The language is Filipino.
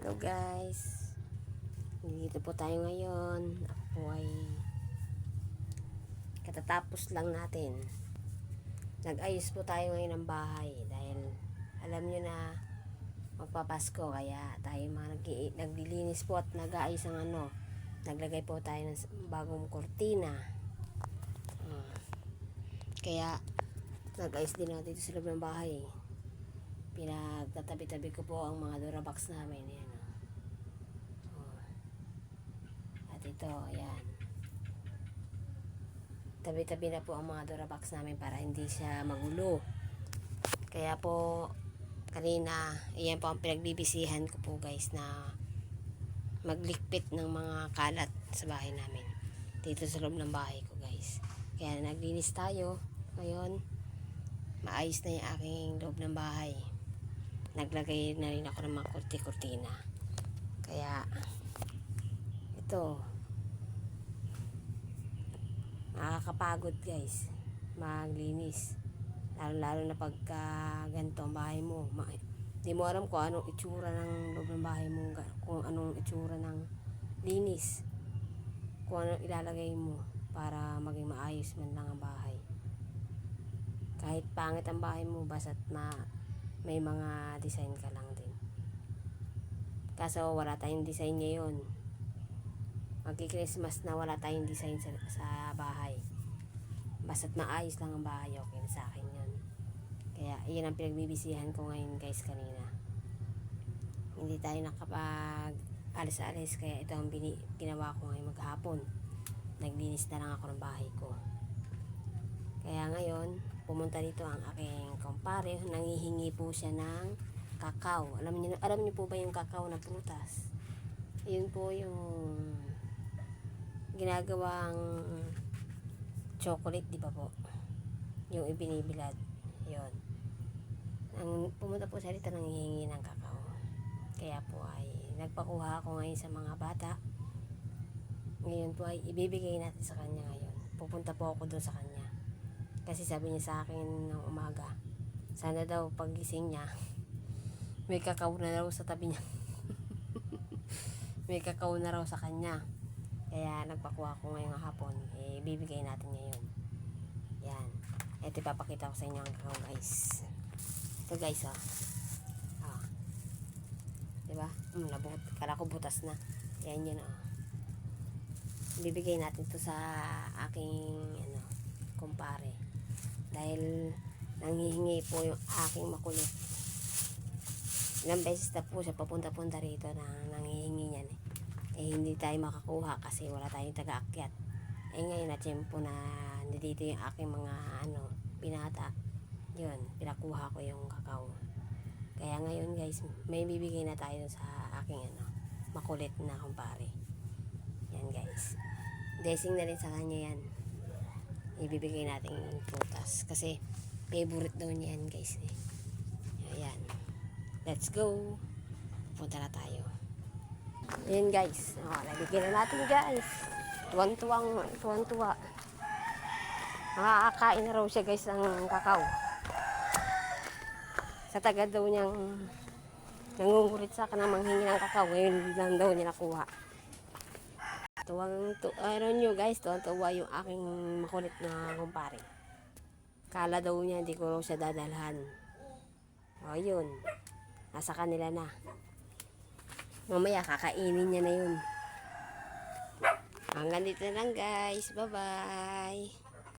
Hello guys, dito po tayo ngayon. Ako ay katatapos lang natin. Nag-ayos po tayo ngayon ng bahay dahil alam nyo na magpapasko, kaya tayo mga naglilinis po at nag-aayos ng naglagay po tayo ng bagong kortina. Kaya nag-ayos din natin dito sa loob ng bahay. Pinagtatabi-tabi ko po ang mga Durabox namin. Yan. At ito, ayan. Tabi-tabi na po ang mga Durabox namin para hindi siya magulo. Kaya po, kanina, ayan po ang pinagbibisihan ko po guys na maglikpit ng mga kalat sa bahay namin. Dito sa loob ng bahay ko guys. Kaya naglinis tayo. Ngayon, maayos na yung aking loob ng bahay. Naglagay na rin ako ng mga kurti-kurtina. Kaya, ito, nakakapagod guys maglinis, lalo na pagka ganito ang bahay mo. Di mo alam kung anong itsura ng loob ng bahay mo, kung anong itsura ng linis, kung anong ilalagay mo para maging maayos man lang ang bahay. Kahit pangit ang bahay mo, basta't may mga design ka lang din. Kaso wala tayong design ngayon. Magki-Christmas na wala tayong design sa bahay. Basta't maayos lang ang bahay, okay na sa akin yun. Kaya iyan ang pinagbibisihan ko ngayon guys kanina. Hindi tayo nakapag alis-alis, kaya ito ang ginawa ko ngayon maghapon. Naglinis na lang ako ng bahay ko. Kaya ngayon, pumunta dito ang aking kumpare. Nangihingi po siya ng kakao. Alam niyo po ba yung kakao na prutas? Yun po yung ginagawang chocolate, di ba po? Yung ibinibilad. Yun. Pumunta po siya dito nanghihingi ng kakao. Kaya po ay nagpakuha ako ngayon sa mga bata. Ngayon po ay ibibigay natin sa kanya ngayon. Pupunta po ako doon sa kanya. Kasi sabi niya sa akin ng umaga, sana daw paggising niya, may kakao na raw sa tabi niya. May kakao na raw sa kanya. Kaya nagpakuha ko ngayong hapon. Bibigay natin ngayon. Yan. Ito ipapakita ko sa inyo ang kakao guys. Ito guys diba? Kala ko butas na. Yan yun Bibigay natin to sa aking kumpare. Dahil nanghihingi po yung aking makulit. Ilang beses na po siya papunta-punta rito na nanghihingi niyan hindi tayo makakuha kasi wala tayong taga-akyat. Ngayon na tiyempo na nandito yung aking mga binata. Yun, pinakuha ko yung kakao. Kaya ngayon guys, may bibigay na tayo sa aking makulit na kumpare. Yan guys. Blessing na rin sa kanya yan. Ibibigay natin yung prutas kasi favorite daw niya yan guys Ayan. Let's go. Punta na tayo. Ayan guys. Nabigyan na natin guys. Tuwan-tuwa. Nakakain na raw siya guys ng kakao. Sa taga daw niyang nangungulit sa akin na manghingi ng kakao. Ngayon lang daw niya nakuha. Nyo guys, tuwa yung aking makulit na kumpare. Kala daw niya hindi ko raw siya dadalhan. Yun. Nasa kanila na. Mamaya kakainin niya na yun. Hanggang dito na lang guys. Bye bye.